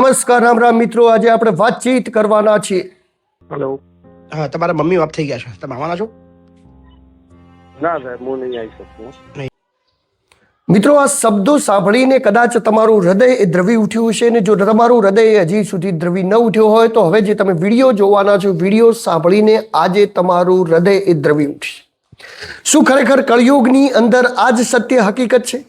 નમસ્કાર રામ રામ મિત્રો, આજે આપણે વાતચીત કરવાના છીએ. હેલો. હા, તમારા મમ્મી બાપ થઈ ગયા છે, તમે આવવાના છો? ના સાહેબ, હું નહીં આવી શકું. મિત્રો, આ શબ્દો સાંભળીને કદાચ તમારું હૃદય એ દ્રવી ઉઠ્યું હશે, ને જો તમારું હૃદય હજી સુધી દ્રવી ન ઉઠ્યો હોય તો હવે જે તમે વિડીયો જોવાના છો, વિડીયો સાંભળીને આજે તમારું હૃદય એ દ્રવી ઉઠશે. શું ખરેખર કળિયુગની અંદર આ જ સત્ય હકીકત છે?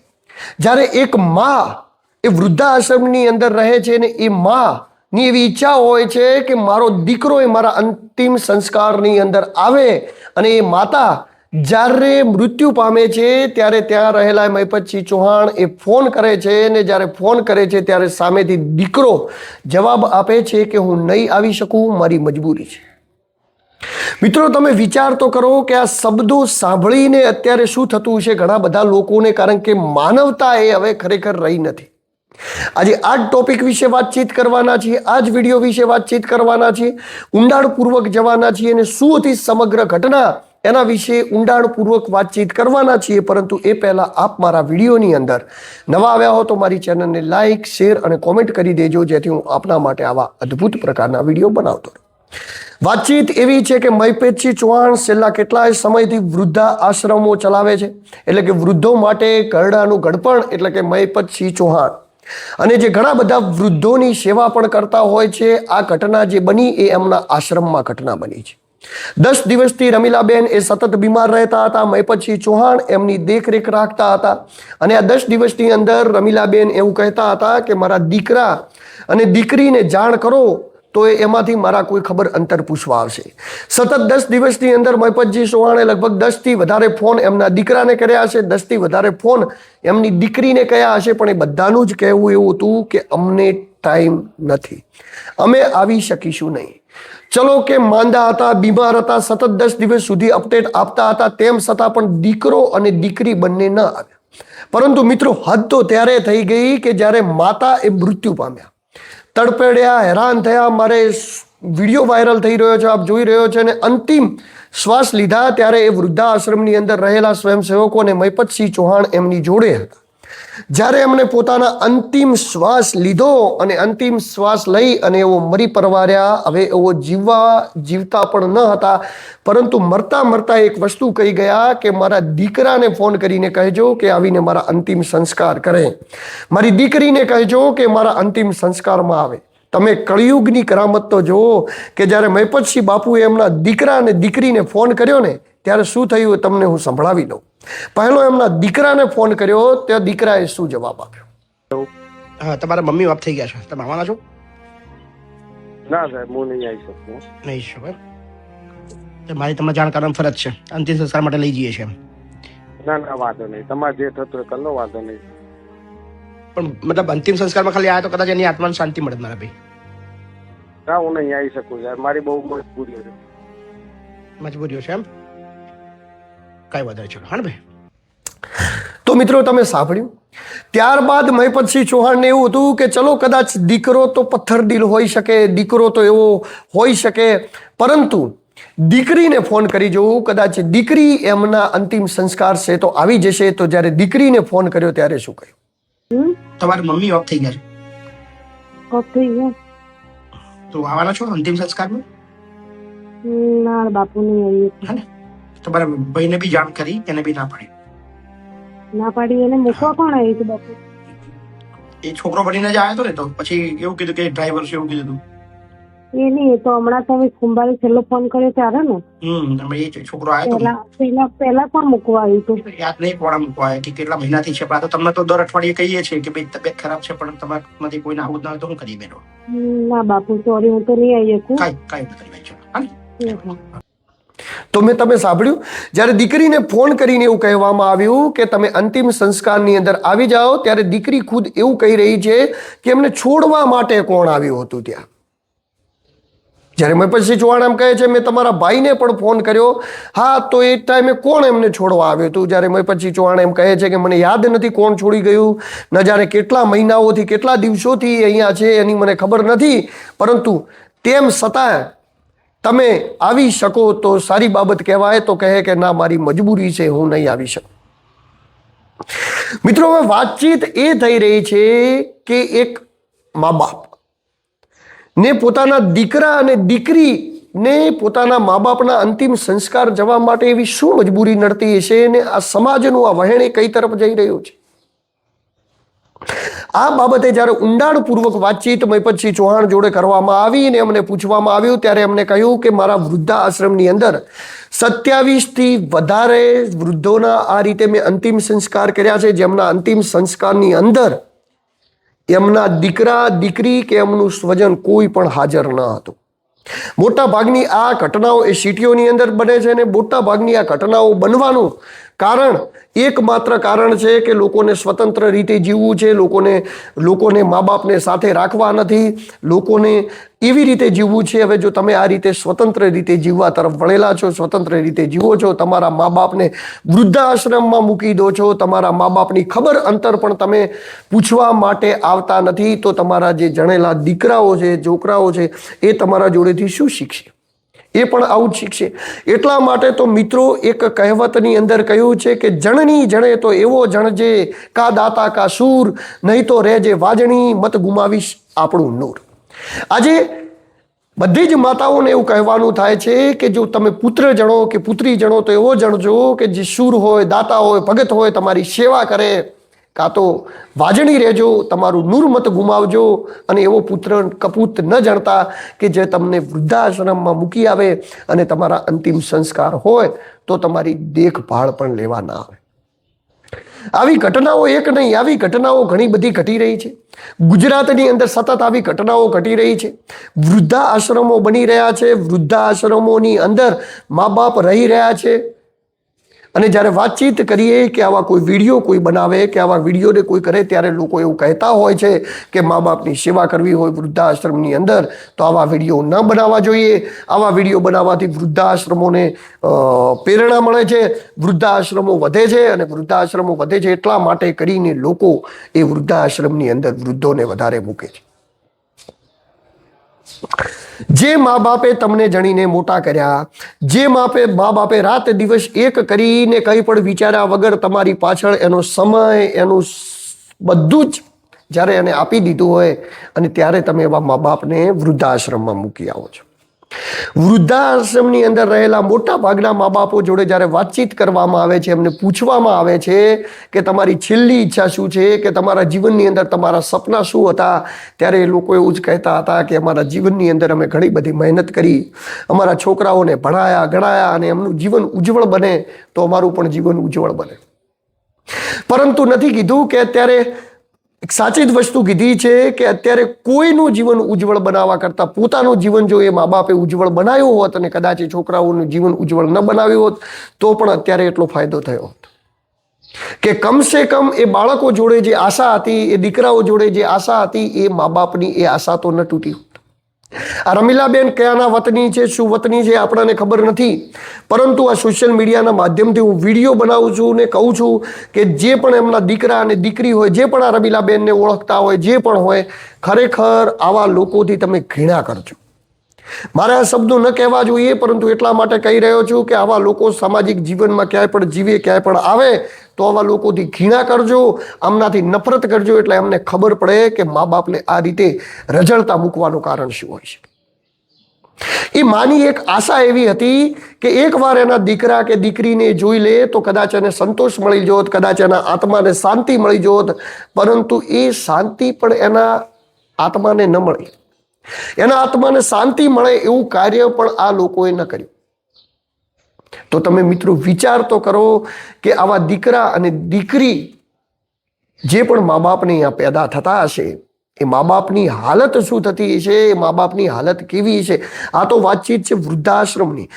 જ્યારે એક માં એ વૃદ્ધાશ્રમની અંદર રહે છે ને એ માં ની એવી ઈચ્છા હોય છે કે મારો દીકરો એ મારા અંતિમ સંસ્કારની અંદર આવે, અને એ માતા જ્યારે મૃત્યુ પામે છે ત્યારે ત્યાં રહેલા મહિપતસિંહ ચૌહાણ એ ફોન કરે છે, ને જ્યારે ફોન કરે છે ત્યારે સામેથી દીકરો જવાબ આપે છે કે હું નહીં આવી શકું, મારી મજબૂરી છે. મિત્રો, તમે વિચાર તો કરો કે આ શબ્દો સાંભળીને અત્યારે શું થતું હશે ઘણા બધા લોકોને, કારણ કે માનવતા એ હવે ખરેખર રહી નથી. આજે આ જ ટોપિક વિશે વાતચીત કરવાના છીએ, આ જ વિડીયો વિશે વાતચીત કરવાના છીએ, ઊંડાણપૂર્વક જવાના છીએ, અને શું હતી સમગ્ર ઘટના એના વિશે ઊંડાણપૂર્વક વાતચીત કરવાના છીએ. પરંતુ એ પહેલાં આપ મારા વિડીયોની અંદર નવા આવ્યા હો તો મારી ચેનલને લાઇક, શેર અને કોમેન્ટ કરી દેજો, જેથી હું આપના માટે આવા અદ્ભુત પ્રકારના વિડીયો બનાવતો રહું. વાતચીત એવી છે કે મહિપતસિંહ ચૌહાણ છેલ્લા કેટલાય સમયથી વૃદ્ધા આશ્રમો ચલાવે છે, એટલે કે વૃદ્ધો માટે ઘરડાનું ઘડપણ, એટલે કે મહિપતસિંહ ચૌહાણ, અને જે ઘણા બધા વૃદ્ધોની સેવા પણ કરતા હોય છે. આ ઘટના જે બની એ એમના આશ્રમમાં ઘટના બની છે. 10 દિવસથી રમીલાબેન એ સતત બીમાર રહેતા હતા. મહિપતસિંહ ચૌહાણ એમની દેખરેખ રાખતા હતા, અને આ 10 દિવસની અંદર રમીલાબેન એવું કહેતા હતા કે મારા દીકરા અને દીકરીને જાણ કરો તો એમાંથી મારા કોઈ ખબર અંતર પૂછવા આવશે. સતત 10 દિવસની અંદર મહિપતસિંહ ચૌહાણે લગભગ 10 થી વધારે ફોન એમના દીકરાને કર્યા હશે, 10 થી વધારે ફોન એમની દીકરીને કર્યા હશે, પણ એ બધાનું જ કહેવું એવું હતું કે અમને ટાઈમ નથી, અમે આવી શકીશું નહીં. ચલો કે માંદા હતા, બીમાર હતા, સતત 10 દિવસ સુધી અપડેટ આપતા હતા, તેમ છતાં પણ દીકરો અને દીકરી બંને ન આવ્યા. પરંતુ મિત્રો, હદ તો ત્યારે થઈ ગઈ કે જ્યારે માતા એ મૃત્યુ પામ્યા, તડપેડ્યા, હેરાન થયા. મારે વિડીયો વાયરલ થઈ રહ્યો છે, આપ જોઈ રહ્યો છે, અને અંતિમ શ્વાસ લીધા ત્યારે એ વૃદ્ધાશ્રમની અંદર રહેલા સ્વયંસેવકો અને મહિપતસિંહ ચૌહાણ એમની જોડે હતા. જ્યારે એમણે પોતાના અંતિમ શ્વાસ લીધો અને અંતિમ શ્વાસ લઈ અને એવો મરી પરવાર્યા. હવે એવો જીવતા પણ ન હતા, પરંતુ મરતા મરતા એક વસ્તુ કહી ગયા કે મારા દીકરાને ફોન કરીને કહેજો કે આવીને મારા અંતિમ સંસ્કાર કરે, મારી દીકરીને કહેજો કે મારા અંતિમ સંસ્કારમાં આવે. તમે કળિયુગની કરામત તો જુઓ કે જ્યારે મહિપતસિંહ બાપુએ એમના દીકરા અને દીકરીને ફોન કર્યો ને ત્યારે શું થયું તમને હું સંભળાવી દઉં. પહેલો એમના દીકરાને ફોન કર્યો, ત્યાં દીકરાએ શું જવાબ આપ્યો. હા, તમારા મમ્મી બાપ થઈ ગયા છે, તમે આવવાના છો? ના સાહેબ, હું નહીં આવી શકું. નહીં શકો. મારી તમને જાણ કરવાની ફરજ છે, અંતિમ સંસ્કાર માટે લઈ જઈએ છીએ. ના ના, વાંધો નહીં, તમારે જે થતું હોય કરી લો, વાંધો નહીં. પણ મતલબ અંતિમ સંસ્કારમાં ખાલી આવ્યા તો કદાચ એની આત્માને શાંતિ મળે મારા ભાઈ. ના, હું નહીં આવી શકું યાર, મારી બહુ મજબૂરીઓ છે. મજબૂરીઓ છે એમ? કઈ વાંધો નહીં, ચલો. હા ને ભાઈ. તો મિત્રો, તમે સાંભળ્યું. ત્યારબાદ મહિપતસિંહ ચૌહાણને એવું હતું કે ચલો કદાચ દીકરો તો પથ્થરદિલ હોઈ શકે, દીકરો તો એવો હોઈ શકે, પરંતુ દીકરીને ફોન કરી જોવું, કદાચ દીકરી એમના અંતિમ સંસ્કાર છે તો આવી જશે. તો જ્યારે દીકરીને ફોન કર્યો ત્યારે શું કહ્યું? તમારા મમ્મી બાપ થઈ ગયા છે, થઈ ગયા તો આવવાના છો અંતિમ સંસ્કારમાં? ના બાપુ નહીં આવી. હા ને, તમારા ભાઈને બી જાણ કરી, એને બી ના પાડી. ના પાડી એને મૂકવા કોણ આવી હતું બાપુ? એ છોકરો બનીને જ આવ્યો હતો ને, તો પછી એવું કીધું કે ડ્રાઈવર છે એવું કીધું હતું. એ નહીં, તો હમણાં તમે સોમવારે છેલ્લો ફોન કર્યો ત્યારે ને એ છોકરો આવ્યો હતો. પેલા પણ મૂકવા આવ્યું હતું. યાદ નહીં કોણ મૂકવા આવ્યા કે કેટલા મહિનાથી છે, પણ તો તમને તો દર અઠવાડિયે કહીએ છીએ કે ભાઈ તબિયત ખરાબ છે, પણ તમારામાંથી કોઈને આવું જ ના હોય તો શું કરીએ બેનો? ના બાપુ, સોરી, હું તો નહીં આવી શકું. કઈ નથી. તો તમે સાંભળ્યું, જ્યારે દીકરીને ફોન કરીને એવું કહેવામાં આવ્યું કે તમે અંતિમ સંસ્કારની અંદર આવી જાઓ, ત્યારે દીકરી ખુદ એવું કહી રહી છે કે એમને છોડવા માટે કોણ આવ્યું હતું ત્યાં. જ્યારે મહિપતસિંહ ચૌહાણ એમ કહે છે મેં તમારા ભાઈને પણ ફોન કર્યો. હા, તો એ ટાઈમે કોણ એમને છોડવા આવ્યું હતું? જ્યારે મહિપતસિંહ ચૌહાણ એમ કહે છે કે મને યાદ નથી કોણ છોડી ગયું, ન જાણે કેટલા મહિનાઓથી કેટલા દિવસોથી અહીંયા છે એની મને ખબર નથી, પરંતુ તેમ છતાં તમે આવી શકો તો સારી બાબત કહેવાય. તો કહે કે ના, મારી મજબૂરી છે, હું નહીં આવી શકું. મિત્રો, હવે વાતચીત એ થઈ રહી છે કે એક મા બાપ ને પોતાના દીકરા અને દીકરીને પોતાના મા બાપના અંતિમ સંસ્કાર જવા માટે એવી શું મજબૂરી નડતી હશે ને આ સમાજનું આ વહેણ એ કઈ તરફ જઈ રહ્યું છે? આ બાબતે જ્યારે ઊંડાણપૂર્વક વાતચીત મહિપતસિંહ ચૌહાણ જોડે કરવામાં આવી અને અમને પૂછવામાં આવ્યું ત્યારે એમણે કહ્યું કે મારા વૃદ્ધાશ્રમની અંદર 27થી વધારે વૃદ્ધોના આ રીતે મેં અંતિમ સંસ્કાર કર્યા છે, જેમના અંતિમ સંસ્કારની અંદર એમના દીકરા દીકરી કે એમનું સ્વજન કોઈ પણ હાજર ન હતું. મોટા ભાગની આ ઘટનાઓ એ સિટીઓની અંદર બને છે અને મોટા ભાગની આ ઘટનાઓ બનવાનું કારણ એકમાત્ર કારણ છે કે લોકોને સ્વતંત્ર રીતે જીવવું છે, લોકોને મા બાપને સાથે રાખવા નથી, લોકોને એવી રીતે જીવવું છે. હવે જો તમે આ રીતે સ્વતંત્ર રીતે જીવવા તરફ વળેલા છો, સ્વતંત્ર રીતે જીવો છો, તમારા મા બાપને વૃદ્ધાશ્રમમાં મૂકી દો છો, તમારા મા બાપની ખબર અંતર પણ તમે પૂછવા માટે આવતા નથી, તો તમારા જે જણેલા દીકરાઓ છે, છોકરાઓ છે, એ તમારા જોડેથી શું શીખશે? એ પણ આવું જ શીખશે. એટલા માટે તો મિત્રો એક કહેવતની અંદર કહ્યું છે કે જણની જણે તો એવો જણજે, કા દાતા કા સૂર, નહીં તો રહેજે વાજણી, મત ગુમાવીશ આપણું નૂર. આજે બધી જ માતાઓને એવું કહેવાનું થાય છે કે જો તમે પુત્ર જણો કે પુત્રી જણો તો એવો જણજો કે જે શૂર હોય, દાતા હોય, ભગત હોય, તમારી સેવા કરે, કાં તો વાજણી રહેજો, તમારું નૂર મત ગુમાવજો. અને એવો પુત્ર કપૂત ન જણતા કે જે તમને વૃદ્ધાશ્રમમાં મૂકી આવે અને તમારા અંતિમ સંસ્કાર હોય તો તમારી દેખભાળ પણ લેવા ના આવે. આવી ઘટનાઓ એક નહીં, આવી ઘટનાઓ ઘણી બધી ઘટી રહી છે. ગુજરાતની અંદર સતત આવી ઘટનાઓ ઘટી રહી છે. વૃદ્ધાશ્રમો બની રહ્યા છે, વૃદ્ધાશ્રમોની અંદર મા બાપ રહી રહ્યા છે. અને જ્યારે વાતચીત કરીએ કે આવા કોઈ વિડીયો કોઈ બનાવે કે આવા વિડીયોને કોઈ કરે ત્યારે લોકો એવું કહેતા હોય છે કે મા બાપની સેવા કરવી હોય વૃદ્ધાશ્રમની અંદર તો આવા વિડીયો ન બનાવવા જોઈએ. આવા વિડીયો બનાવવાથી વૃદ્ધાશ્રમોને પ્રેરણા મળે છે, વૃદ્ધાશ્રમો વધે છે અને વૃદ્ધાશ્રમો વધે છે એટલા માટે કરીને લોકો એ વૃદ્ધાશ્રમની અંદર વૃદ્ધોને વધારે મૂકે છે. જે મા બાપે તમને જણીને મોટા કર્યા, જે મા બાપે રાત દિવસ એક કરીને કંઈ પણ વિચાર્યા વગર તમારી પાછળ એનો સમય, એનું બધું જ જ્યારે એને આપી દીધું હોય અને ત્યારે તમે એવા મા બાપને વૃદ્ધાશ્રમમાં મૂકી આવો છો. વૃદ્ધાશ્રમની અંદર રહેલા મોટા ભાગના મા બાપો જોડે જ્યારે વાતચીત કરવામાં આવે છે, એમને પૂછવામાં આવે છે કે તમારી છેલ્લી ઈચ્છા શું છે, કે તમારા જીવનની અંદર તમારા સપના શું હતા, ત્યારે એ લોકો એવું જ કહેતા હતા કે અમારા જીવનની અંદર અમે ઘણી બધી મહેનત કરી, અમારા છોકરાઓને ભણાયા ગણાયા અને એમનું જીવન ઉજ્જવળ બને તો અમારું પણ જીવન ઉજ્જવળ બને. પરંતુ નથી કીધું કે અત્યારે એક સાચી જ વસ્તુ કીધી છે કે અત્યારે કોઈનું જીવન ઉજ્જવળ બનાવવા કરતાં પોતાનું જીવન જો એ મા બાપે ઉજ્જવળ બનાવ્યું હોત અને કદાચ એ છોકરાઓનું જીવન ઉજ્જવળ ન બનાવ્યું હોત તો પણ અત્યારે એટલો ફાયદો થયો હોત કે કમસે કમ એ બાળકો જોડે જે આશા હતી, એ દીકરાઓ જોડે જે આશા હતી, એ મા બાપની એ આશા તો ન તૂટી હોત. આ રમીલાબેન કયાના વતની છે, શું વતની છે આપણને ખબર નથી, પરંતુ આ સોશિયલ મીડિયાના માધ્યમથી હું વિડીયો બનાવું છું ને કહું છું કે જે પણ એમના દીકરા અને દીકરી હોય, જે પણ આ રમીલાબેનને ઓળખતા હોય, જે પણ હોય, ખરેખર આવા લોકોથી તમે ઘૃણા કરજો. મારે આ શબ્દો ન કહેવા જોઈએ પરંતુ એટલા માટે કહી રહ્યો છું કે આવા લોકો સામાજિક જીવનમાં ક્યાંય પણ જીવે, ક્યાંય પણ આવે તો આવા લોકોથી ઘૃણા કરજો, આમનાથી નફરત કરજો, એટલે એમને ખબર પડે કે મા બાપને આ રીતે રઝળતા મૂકવાનું કારણ શું હોય છે. એ માની એક આશા એવી હતી કે એકવાર એના દીકરા કે દીકરીને જોઈ લે તો કદાચ એને સંતોષ મળી જોત, કદાચ એના આત્માને શાંતિ મળી જોત, પરંતુ એ શાંતિ પણ એના આત્માને ન મળી. એના આત્માને શાંતિ મળે એવું કાર્ય પણ આ લોકોએ ન કર્યું. તો તમે મિત્રો વિચાર તો કરો કે આવા દીકરા અને દીકરી જે પણ મા બાપને અહીંયા પેદા થતા હશે એ મા બાપની હાલત શું થતી હશે, એ મા બાપની હાલત કેવી છે. આ તો વાતચીત છે વૃદ્ધાશ્રમની.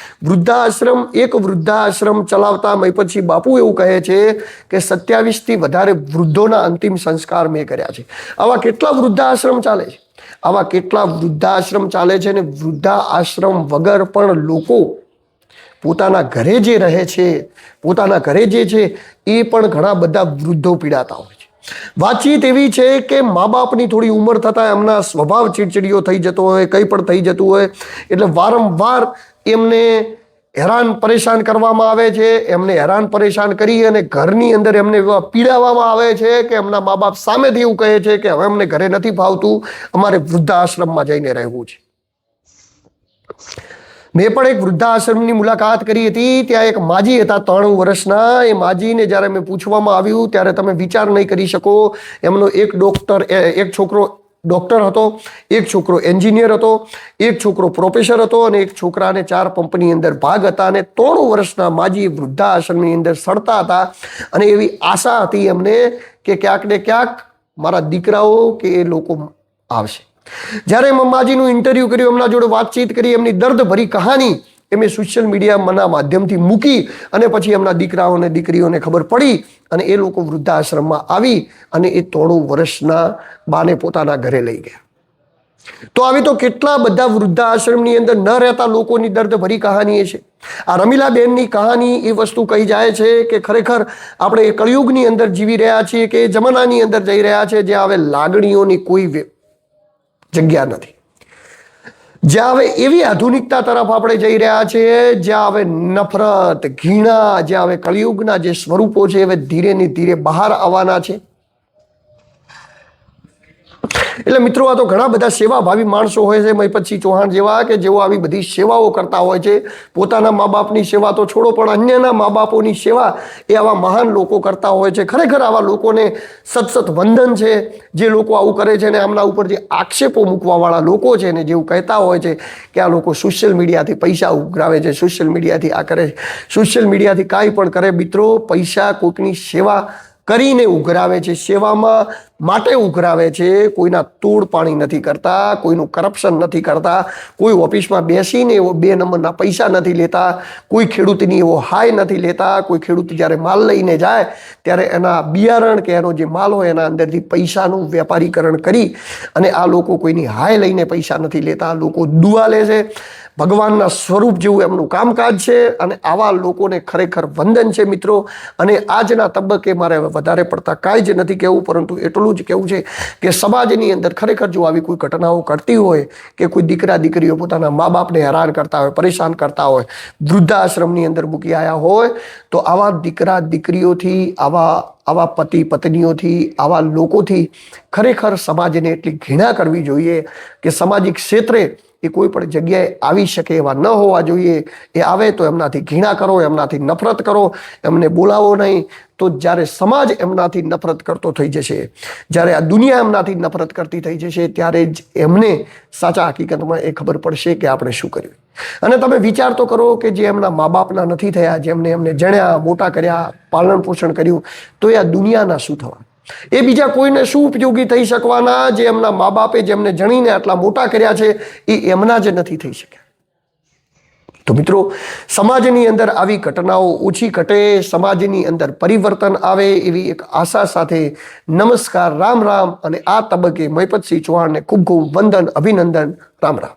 એક વૃદ્ધાશ્રમ ચલાવતા મહિપતસિંહ બાપુ એવું કહે છે કે 27થી વધારે વૃદ્ધોના અંતિમ સંસ્કાર મેં કર્યા છે. આવા કેટલા વૃદ્ધાશ્રમ ચાલે છે, આવા કેટલા વૃદ્ધાશ્રમ ચાલે છે. અને વૃદ્ધાશ્રમ વગર પણ લોકો પોતાના ઘરે જે રહે છે, પોતાના ઘરે જે છે એ પણ ઘણા બધા વૃદ્ધો પીડાતા હોય છે. વાતચીત એવી છે કે મા બાપની થોડી ઉંમર થતાં એમના સ્વભાવ ચીડચીડિયો થઈ જતો હોય, કંઈ પણ થઈ જતું હોય એટલે વારંવાર એમને હેરાન પરેશાન કરવામાં આવે છે, એમને હેરાન પરેશાન કરી અને ઘરની અંદર એમને એવા પીડાવવામાં આવે છે કે એમના મા બાપ સામેથી એવું કહે છે કે હવે અમને ઘરે નથી ફાવતું, અમારે વૃદ્ધાશ્રમમાં જઈને રહેવું છે. મેં પણ એક વૃદ્ધાશ્રમની મુલાકાત કરી હતી. ત્યાં એક માજી હતા 93 વર્ષના. એ માજીને જ્યારે મેં પૂછવામાં આવ્યું ત્યારે તમે વિચાર નહીં કરી શકો, એમનો એક છોકરો ડોક્ટર હતો, એક છોકરો એન્જિનિયર હતો, એક છોકરો પ્રોફેસર હતો અને એક છોકરાને 4 પંપની અંદર ભાગ હતા. અને 93 વર્ષના માજી વૃદ્ધાશ્રમની અંદર સડતા હતા અને એવી આશા હતી એમને કે ક્યાંક ને ક્યાંક મારા દીકરાઓ કે એ લોકો આવશે. જ્યારે મમ્માજીનું ઇન્ટરવ્યૂ કર્યું, એમના જોડે વાતચીત કરી, એમની દર્દભરી કહાની એમણે સોશિયલ મીડિયાના માધ્યમથી મૂકી અને પછી એમના દીકરાઓને દીકરીઓને ખબર પડી અને એ લોકો વૃદ્ધાશ્રમમાં આવી અને એ 93 વર્ષના બાને પોતાના ઘરે લઈ ગયા. તો આવી તો કેટલા બધા વૃદ્ધાશ્રમની અંદર ન રહેતા લોકોની દર્દભરી કહાની છે. આ રમીલાબેનની કહાની એ વસ્તુ કહી જાય છે કે ખરેખર આપણે એ કળિયુગની અંદર જીવી રહ્યા છીએ કે એ જમાનાની અંદર જઈ રહ્યા છે જ્યાં હવે લાગણીઓની કોઈ જગ્યા નથી, જ્યાં હવે એવી આધુનિકતા તરફ આપણે જઈ રહ્યા છીએ જ્યાં હવે નફરત, ઘૃણા, જ્યાં હવે કળિયુગના જે સ્વરૂપો છે હવે ધીરે ને ધીરે બહાર આવવાના છે. એટલે મિત્રો, આ તો ઘણા બધા સેવાભાવી માણસો હોય છે મહિપતસિંહ ચૌહાણ જેવા કે જેઓ આવી બધી સેવાઓ કરતા હોય છે. પોતાના મા બાપની સેવા તો છોડો, પણ અન્યના મા બાપોની સેવા એ આવા મહાન લોકો કરતા હોય છે. ખરેખર આવા લોકોને સતસત વંદન છે, જે લોકો આવું કરે છે. અને આમના ઉપર જે આક્ષેપો મૂકવાવાળા લોકો છે ને જેવું કહેતા હોય છે કે આ લોકો સોશિયલ મીડિયાથી પૈસા ઉઘરાવે છે, સોશિયલ મીડિયાથી આ કરે છે, સોશિયલ મીડિયાથી કાંઈ પણ કરે. મિત્રો, પૈસા કોઈકની સેવા કરીને ઉઘરાવે છે, સેવામાં માટે ઉઘરાવે છે. કોઈના તોડ પાણી નથી કરતા, કોઈનું કરપ્શન નથી કરતા, કોઈ ઓફિસમાં બેસીને એવો 2 નંબરના પૈસા નથી લેતા, કોઈ ખેડૂતની એવો હાય નથી લેતા. કોઈ ખેડૂત જ્યારે માલ લઈને જાય ત્યારે એના બિયારણ કે એનો જે માલ હોય એના અંદરથી પૈસાનું વેપારીકરણ કરી અને આ લોકો કોઈની હાય લઈને પૈસા નથી લેતા. લોકો દુઆ લે છે. ભગવાનના સ્વરૂપ જેવું એમનું કામકાજ છે અને આવા લોકોને ખરેખર વંદન છે મિત્રો. અને આજના તબક્કે મારે વધારે પડતા કાંઈ જ નથી કહેવું, પરંતુ એટલું જ કહેવું છે કે સમાજની અંદર ખરેખર જો આવી કોઈ ઘટનાઓ ઘટતી હોય કે કોઈ દીકરા દીકરીઓ પોતાના મા બાપને હેરાન કરતા હોય, પરેશાન કરતા હોય, વૃદ્ધાશ્રમની અંદર મૂકી આવ્યા હોય, તો આવા દીકરા દીકરીઓથી, આવા પતિ પત્નીઓથી, આવા લોકોથી ખરેખર સમાજને એટલી ઘૃણા કરવી જોઈએ કે સામાજિક ક્ષેત્રે એ કોઈ પણ જગ્યાએ આવી શકે એવા ન હોવા જોઈએ. એ આવે તો એમનાથી ઘૃણા કરો, એમનાથી નફરત કરો, એમને બોલાવો નહીં. તો જ્યારે સમાજ એમનાથી નફરત કરતો થઈ જશે, જ્યારે આ દુનિયા એમનાથી નફરત કરતી થઈ જશે, ત્યારે જ એમને સાચા હકીકતમાં એ ખબર પડશે કે આપણે શું કર્યું. અને તમે વિચાર તો કરો કે જે એમના મા બાપના નથી થયા, જેમને એમને જણ્યા, મોટા કર્યા, પાલન પોષણ કર્યું, તો એ આ દુનિયાના શું થવા? એ બીજા કોઈને શું ઉપયોગી થઈ શકવાના? જે એમના મા બાપે જેમને જણીને આટલા મોટા કર્યા છે એ એમના જ નથી થઈ શક્યા. તો મિત્રો, સમાજની અંદર આવી ઘટનાઓ ઓછી ઘટે, સમાજની અંદર પરિવર્તન આવે એવી એક આશા સાથે નમસ્કાર, રામ રામ. અને આ તબક્કે મહિપતસિંહ ચૌહાણને ખૂબ ખૂબ વંદન, અભિનંદન, રામ રામ.